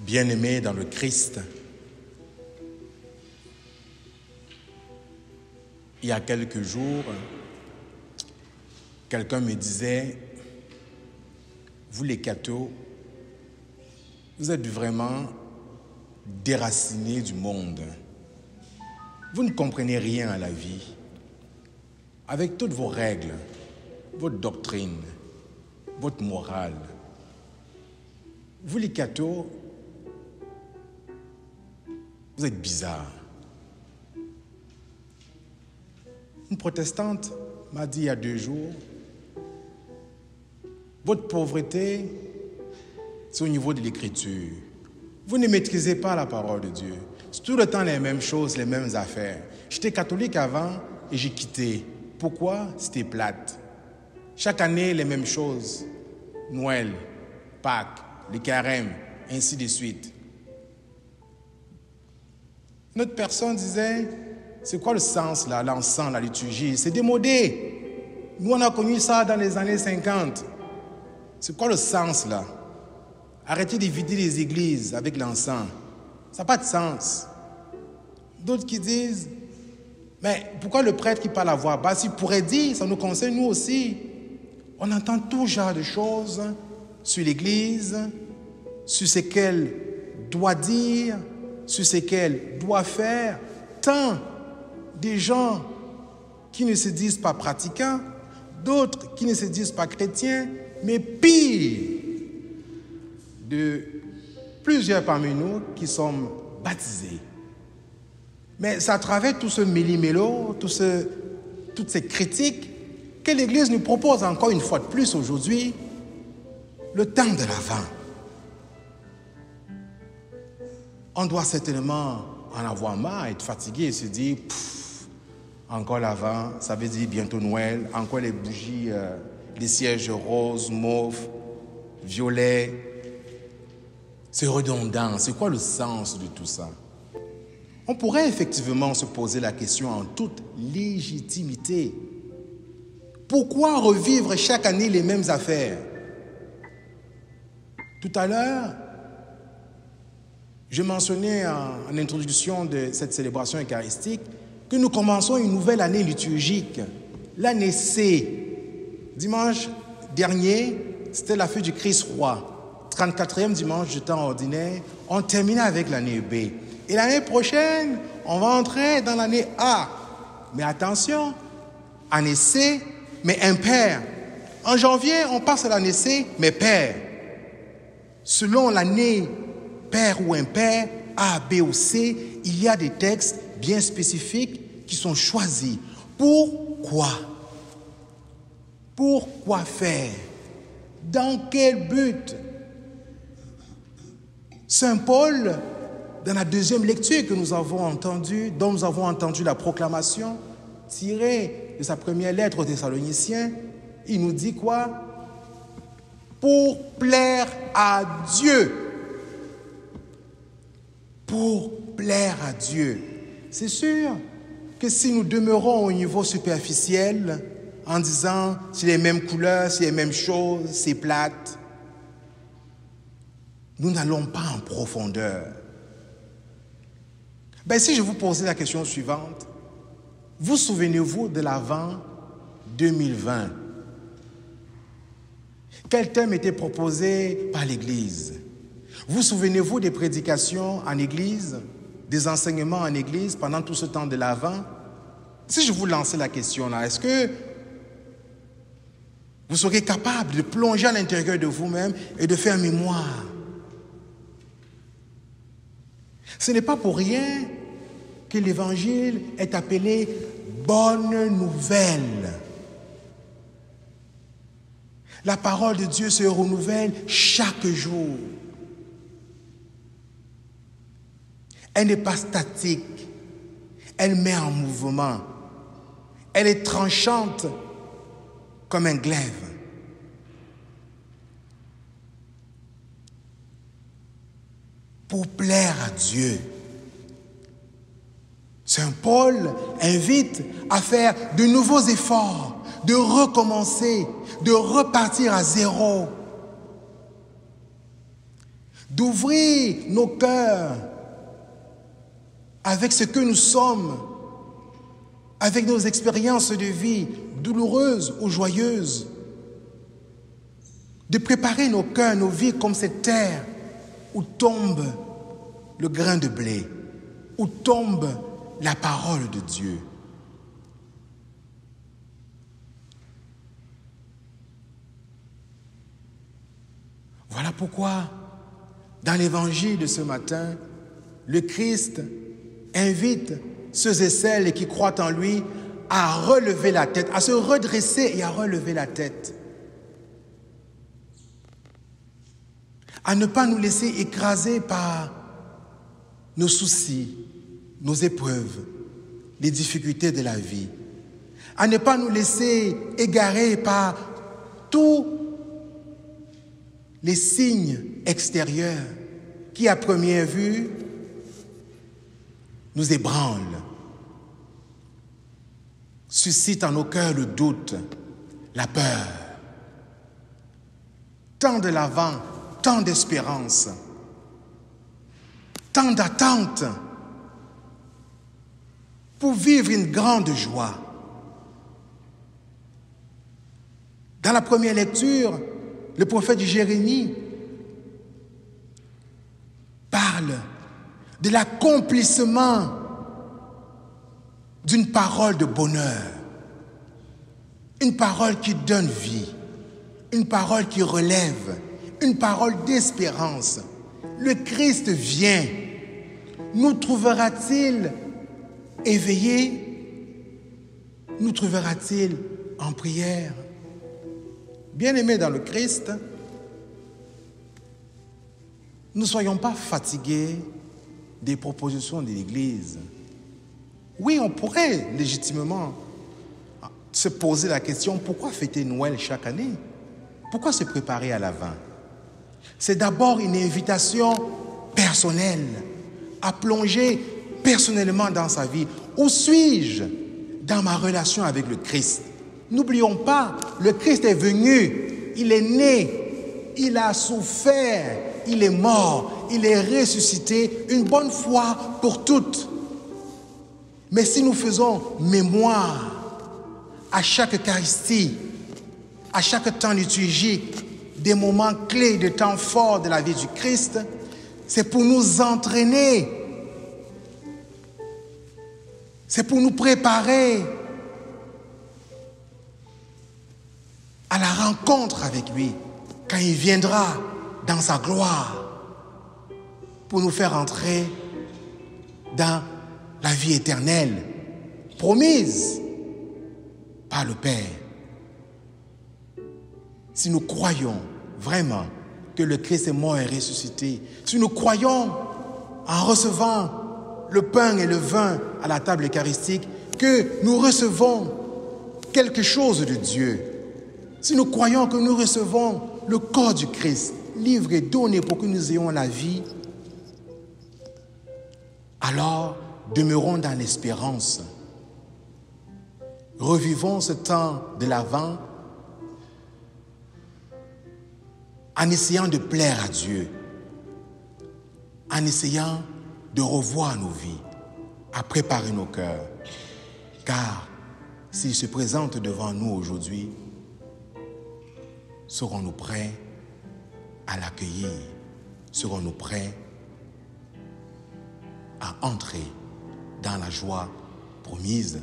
Bien-aimés dans le Christ, il y a quelques jours, quelqu'un me disait, vous les cathos, vous êtes vraiment déracinés du monde. Vous ne comprenez rien à la vie. Avec toutes vos règles, votre doctrine, votre morale, vous les cathos, vous êtes bizarres. Une protestante m'a dit il y a 2 jours, votre pauvreté, c'est au niveau de l'écriture. Vous ne maîtrisez pas la parole de Dieu. C'est tout le temps les mêmes choses, les mêmes affaires. J'étais catholique avant et j'ai quitté. Pourquoi? C'était plate. Chaque année, les mêmes choses. Noël, Pâques, le carême, ainsi de suite. Notre personne disait, c'est quoi le sens là, l'encens, la liturgie? C'est démodé. Nous, on a connu ça dans les années 50. C'est quoi le sens là? Arrêtez de vider les églises avec l'encens. Ça n'a pas de sens. D'autres qui disent, mais pourquoi le prêtre qui parle à voix basse, il pourrait dire, ça nous concerne nous aussi. On entend tout genre de choses sur l'église, sur ce qu'elle doit dire, sur ce qu'elle doit faire. Tant des gens qui ne se disent pas pratiquants, d'autres qui ne se disent pas chrétiens, mais pire, de plusieurs parmi nous qui sommes baptisés. Mais c'est à travers tout ce méli-mélo, toutes ces critiques, que l'Église nous propose encore une fois de plus aujourd'hui le temps de l'Avent. On doit certainement en avoir marre, être fatigué et se dire, encore l'Avent, ça veut dire bientôt Noël, encore les bougies, les sièges roses, mauves, violets. C'est redondant. C'est quoi le sens de tout ça? On pourrait effectivement se poser la question en toute légitimité. Pourquoi revivre chaque année les mêmes affaires? Tout à l'heure, je mentionnais en introduction de cette célébration eucharistique que nous commençons une nouvelle année liturgique, l'année C. Dimanche dernier, c'était la fête du Christ roi. 34e dimanche du temps ordinaire, on termine avec l'année B. Et l'année prochaine, on va entrer dans l'année A. Mais attention, année C, mais impair. En janvier, on passe à l'année C, mais pair. Selon l'année pair ou impair, A, B ou C, il y a des textes bien spécifiques qui sont choisis. Pourquoi? Pourquoi faire? Dans quel but? Saint Paul, dans la deuxième lecture que nous avons entendue, dont nous avons entendu la proclamation, tirée de sa première lettre aux Thessaloniciens, il nous dit quoi? Pour plaire à Dieu. Pour plaire à Dieu. C'est sûr que si nous demeurons au niveau superficiel, en disant c'est les mêmes couleurs, c'est les mêmes choses, c'est plate, nous n'allons pas en profondeur. Si je vous posais la question suivante, vous souvenez-vous de l'Avent 2020? Quel thème était proposé par l'Église? Vous souvenez-vous des prédications en Église, des enseignements en Église pendant tout ce temps de l'Avent? Si je vous lançais la question là, est-ce que vous seriez capable de plonger à l'intérieur de vous-même et de faire mémoire? Ce n'est pas pour rien que l'Évangile est appelé bonne nouvelle. La parole de Dieu se renouvelle chaque jour. Elle n'est pas statique. Elle met en mouvement. Elle est tranchante comme un glaive. Pour plaire à Dieu. Saint Paul invite à faire de nouveaux efforts, de recommencer, de repartir à zéro. d'ouvrir nos cœurs avec ce que nous sommes, avec nos expériences de vie, douloureuses ou joyeuses, de préparer nos cœurs, nos vies comme cette terre où tombe le grain de blé, où tombe la parole de Dieu. Voilà pourquoi, dans l'évangile de ce matin, le Christ invite ceux et celles qui croient en lui à relever la tête, à se redresser et à relever la tête. À ne pas nous laisser écraser par nos soucis, nos épreuves, les difficultés de la vie. À ne pas nous laisser égarer par tous les signes extérieurs qui, à première vue, nous ébranlent, suscitent en nos cœurs le doute, la peur. Tant de l'avant, tant d'espérance, tant d'attente pour vivre une grande joie. Dans la première lecture, le prophète Jérémie parle de l'accomplissement d'une parole de bonheur, une parole qui donne vie, une parole qui relève, une parole d'espérance. Le Christ vient. Nous trouvera-t-il éveillés? Nous trouvera-t-il en prière? Bien-aimés dans le Christ, ne soyons pas fatigués des propositions de l'Église. Oui, on pourrait légitimement se poser la question, pourquoi fêter Noël chaque année? Pourquoi se préparer à l'Avent? C'est d'abord une invitation personnelle à plonger personnellement dans sa vie. Où suis-je dans ma relation avec le Christ? N'oublions pas, le Christ est venu, il est né, il a souffert, il est mort, il est ressuscité une bonne fois pour toutes. Mais si nous faisons mémoire à chaque Eucharistie, à chaque temps liturgique, des moments clés, des temps forts de la vie du Christ, c'est pour nous entraîner, c'est pour nous préparer à la rencontre avec lui, quand il viendra dans sa gloire, pour nous faire entrer dans la vie éternelle, promise par le Père. Si nous croyons vraiment que le Christ est mort et ressuscité, si nous croyons en recevant le pain et le vin à la table eucharistique, que nous recevons quelque chose de Dieu, si nous croyons que nous recevons le corps du Christ, livré, donné pour que nous ayons la vie, alors demeurons dans l'espérance. Revivons ce temps de l'Avent en essayant de plaire à Dieu, en essayant de revoir nos vies, à préparer nos cœurs. Car s'il se présente devant nous aujourd'hui, serons-nous prêts à l'accueillir? Serons-nous prêts à entrer dans la joie promise